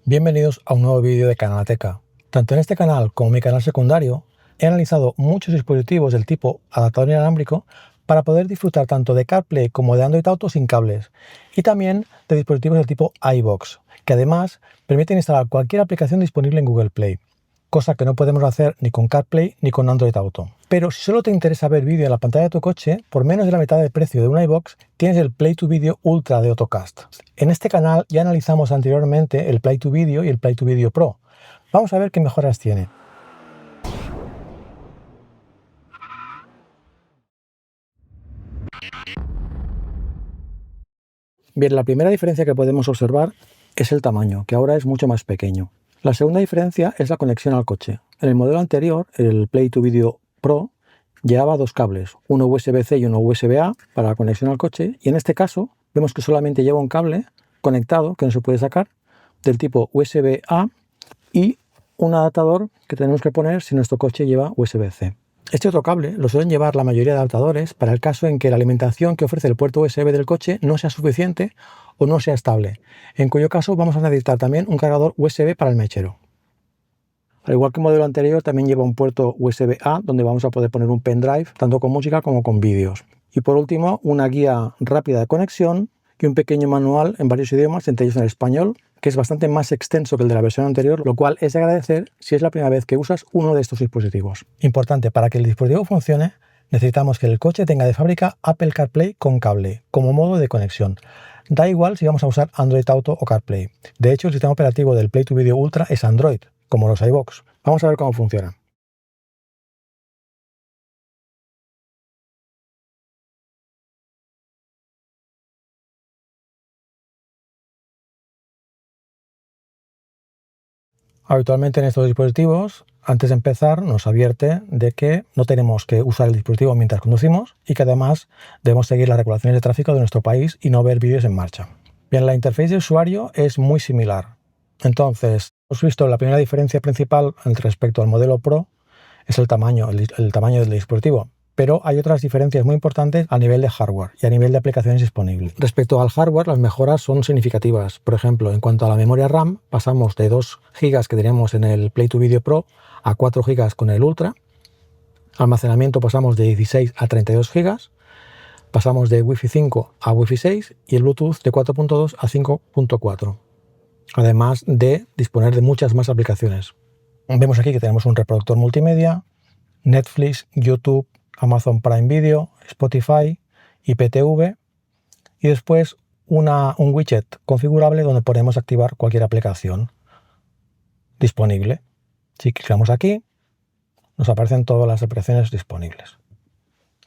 Bienvenidos a un nuevo vídeo de Canalateca. Tanto en este canal como en mi canal secundario he analizado muchos dispositivos del tipo adaptador inalámbrico para poder disfrutar tanto de CarPlay como de Android Auto sin cables, y también de dispositivos del tipo iVoox, que además permiten instalar cualquier aplicación disponible en Google Play, cosa que no podemos hacer ni con CarPlay ni con Android Auto. Pero si solo te interesa ver vídeo en la pantalla de tu coche, por menos de la mitad del precio de un iVoox, tienes el Play to Video Ultra de Autocast. En este canal ya analizamos anteriormente el Play to Video y el Play to Video Pro. Vamos a ver qué mejoras tiene. Bien, la primera diferencia que podemos observar es el tamaño, que ahora es mucho más pequeño. La segunda diferencia es la conexión al coche. En el modelo anterior, el Play to Video Pro, llevaba dos cables, uno USB-C y uno USB-A para la conexión al coche, y en este caso vemos que solamente lleva un cable conectado que no se puede sacar del tipo USB-A y un adaptador que tenemos que poner si nuestro coche lleva USB-C. Este otro cable lo suelen llevar la mayoría de adaptadores para el caso en que la alimentación que ofrece el puerto USB del coche no sea suficiente o no sea estable, en cuyo caso vamos a necesitar también un cargador USB para el mechero. Al igual que el modelo anterior, también lleva un puerto USB-A donde vamos a poder poner un pendrive tanto con música como con vídeos. Y por último, una guía rápida de conexión y un pequeño manual en varios idiomas, entre ellos en el español, que es bastante más extenso que el de la versión anterior, lo cual es de agradecer si es la primera vez que usas uno de estos dispositivos. Importante, para que el dispositivo funcione, necesitamos que el coche tenga de fábrica Apple CarPlay con cable, como modo de conexión. Da igual si vamos a usar Android Auto o CarPlay. De hecho, el sistema operativo del Play to Video Ultra es Android, como los iVoox. Vamos a ver cómo funciona. Habitualmente en estos dispositivos, antes de empezar, nos advierte de que no tenemos que usar el dispositivo mientras conducimos y que además debemos seguir las regulaciones de tráfico de nuestro país y no ver vídeos en marcha. Bien, la interfaz de usuario es muy similar. Entonces, hemos visto la primera diferencia principal respecto al modelo Pro es el tamaño del dispositivo. Pero hay otras diferencias muy importantes a nivel de hardware y a nivel de aplicaciones disponibles. Respecto al hardware, las mejoras son significativas. Por ejemplo, en cuanto a la memoria RAM, pasamos de 2 GB que teníamos en el Play to Video Pro a 4 GB con el Ultra. Almacenamiento pasamos de 16 a 32 GB. Pasamos de Wi-Fi 5 a Wi-Fi 6 y el Bluetooth de 4.2 a 5.4. Además de disponer de muchas más aplicaciones. Vemos aquí que tenemos un reproductor multimedia, Netflix, YouTube, Amazon Prime Video, Spotify, IPTV y después un widget configurable donde podemos activar cualquier aplicación disponible. Si clicamos aquí, nos aparecen todas las aplicaciones disponibles.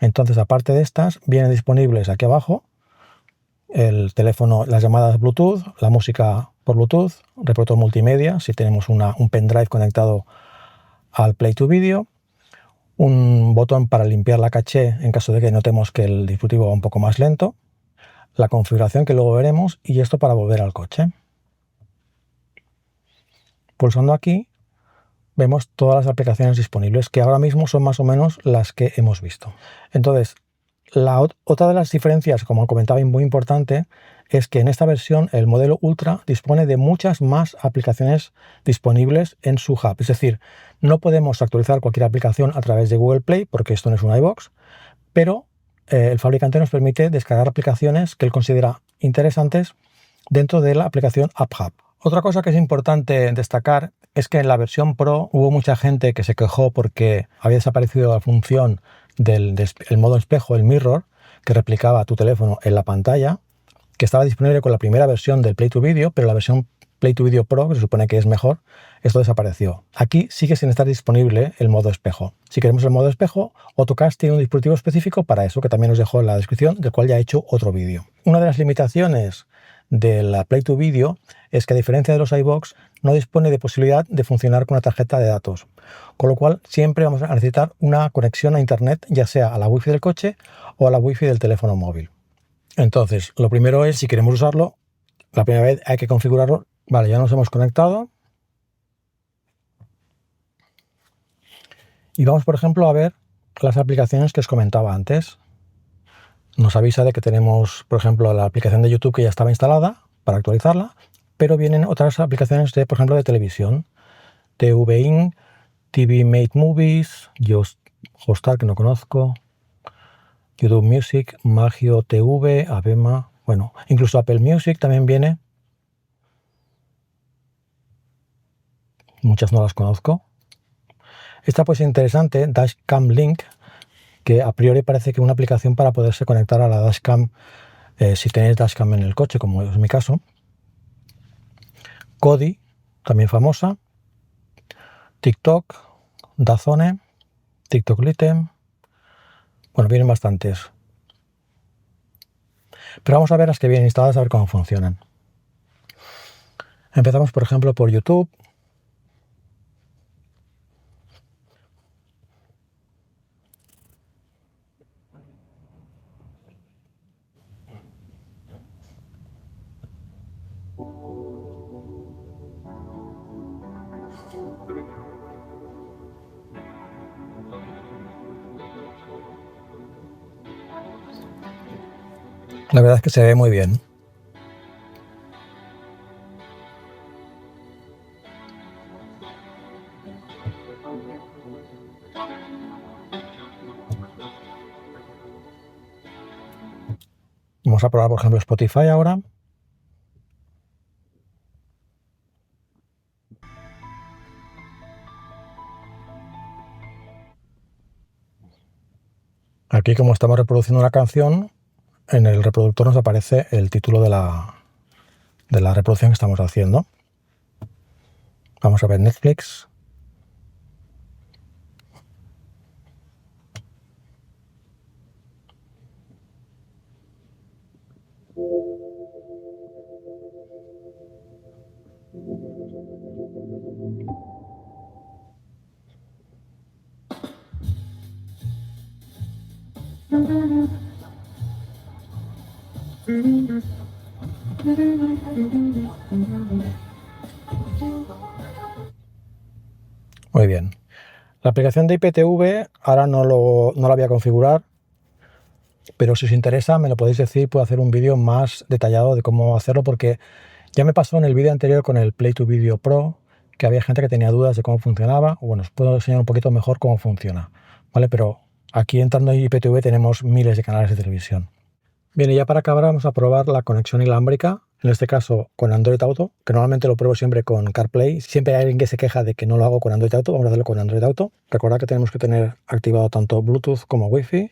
Entonces, aparte de estas, vienen disponibles aquí abajo el teléfono, las llamadas Bluetooth, la música por Bluetooth, reproductor multimedia, si tenemos un pendrive conectado al Play to Video, un botón para limpiar la caché en caso de que notemos que el dispositivo va un poco más lento, la configuración que luego veremos y esto para volver al coche. Pulsando aquí vemos todas las aplicaciones disponibles que ahora mismo son más o menos las que hemos visto. Entonces, otra de las diferencias, como comentaba, muy importante, es que en esta versión el modelo Ultra dispone de muchas más aplicaciones disponibles en su hub. Es decir, no podemos actualizar cualquier aplicación a través de Google Play porque esto no es un iVoox, pero el fabricante nos permite descargar aplicaciones que él considera interesantes dentro de la aplicación App Hub. Otra cosa que es importante destacar es que en la versión Pro hubo mucha gente que se quejó porque había desaparecido la función del modo espejo, el mirror, que replicaba tu teléfono en la pantalla, que estaba disponible con la primera versión del Play to Video, pero la versión Play to Video Pro, que se supone que es mejor, esto desapareció. Aquí sigue sin estar disponible el modo espejo. Si queremos el modo espejo, Autocast tiene un dispositivo específico para eso, que también os dejo en la descripción, del cual ya he hecho otro vídeo. Una de las limitaciones de la Play to Video es que, a diferencia de los iVoox, no dispone de posibilidad de funcionar con una tarjeta de datos, con lo cual siempre vamos a necesitar una conexión a internet, ya sea a la Wi-Fi del coche o a la Wi-Fi del teléfono móvil. Entonces, lo primero es, si queremos usarlo, la primera vez hay que configurarlo. Vale, ya nos hemos conectado y vamos, por ejemplo, a ver las aplicaciones que os comentaba antes. Nos avisa de que tenemos, por ejemplo, la aplicación de YouTube que ya estaba instalada para actualizarla, pero vienen otras aplicaciones de, por ejemplo, de televisión. TVIN, TV Made Movies, Hotstar, que no conozco, YouTube Music, Magio TV, Abema, bueno, incluso Apple Music también viene. Muchas no las conozco. Esta pues es interesante, Dashcam Link, que a priori parece que es una aplicación para poderse conectar a la Dashcam si tenéis Dashcam en el coche, como es mi caso. Kodi, también famosa. TikTok, DAZN, TikTok Lite. Bueno, vienen bastantes. Pero vamos a ver las que vienen instaladas, a ver cómo funcionan. Empezamos, por ejemplo, por YouTube. La verdad es que se ve muy bien. Vamos a probar, por ejemplo, Spotify ahora. Aquí, como estamos reproduciendo una canción, en el reproductor nos aparece el título de la reproducción que estamos haciendo. Vamos a ver Netflix. Muy bien. La aplicación de IPTV ahora no la voy a configurar, pero si os interesa me lo podéis decir, puedo hacer un vídeo más detallado de cómo hacerlo, porque ya me pasó en el vídeo anterior con el Play to Video Pro que había gente que tenía dudas de cómo funcionaba. Bueno, os puedo enseñar un poquito mejor cómo funciona, ¿vale? Pero aquí entrando en IPTV tenemos miles de canales de televisión. Bien, y ya para acabar vamos a probar la conexión inalámbrica, en este caso con Android Auto, que normalmente lo pruebo siempre con CarPlay. Siempre hay alguien que se queja de que no lo hago con Android Auto, vamos a hacerlo con Android Auto. Recordad que tenemos que tener activado tanto Bluetooth como Wi-Fi.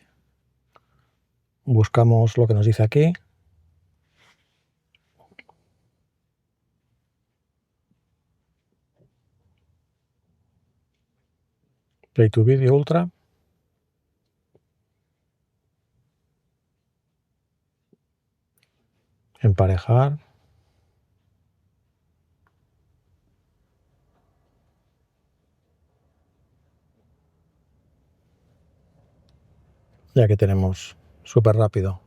Buscamos lo que nos dice aquí. Play to Video Ultra. Emparejar. Ya que tenemos súper rápido.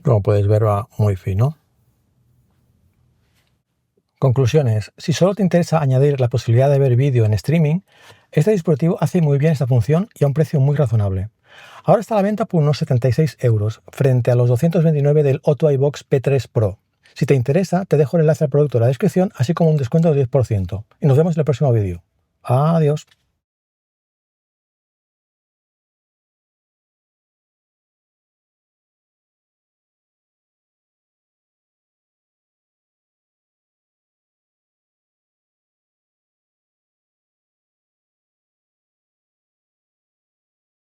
Como podéis ver, va muy fino. Conclusiones. Si solo te interesa añadir la posibilidad de ver vídeo en streaming, este dispositivo hace muy bien esta función y a un precio muy razonable. Ahora está a la venta por unos 76 euros, frente a los 229 del Otto iVox P3 Pro. Si te interesa, te dejo el enlace al producto en la descripción, así como un descuento del 10%. Y nos vemos en el próximo vídeo. Adiós.